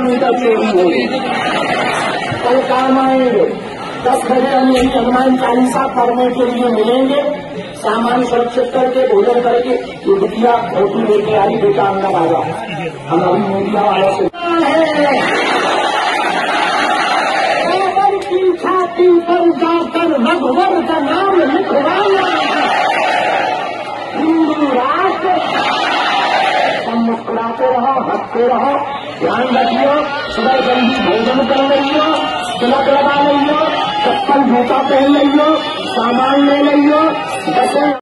Metre चोरी हो गई। कल काम आएंगे, 10 बजे हम यही हनुमान चालीसा पढ़ने के लिए मिलेंगे। सामान सुरक्षित करके भोजन करके ये बिटिया धोती लेके आई, बेटा अंदर आ जाओ। हमारी मीडिया वालों से की छाती पर जाकर भगवान का नाम लिखवाना हिंदू राष्ट्र। तुम मुस्कुराते रहो, हंसते रहो, ध्यान रखियो, सुबह जल्दी भोजन कर लियो, तिलक लगा लियो, चप्पल जूता पहन लियो, सामान ले लियो।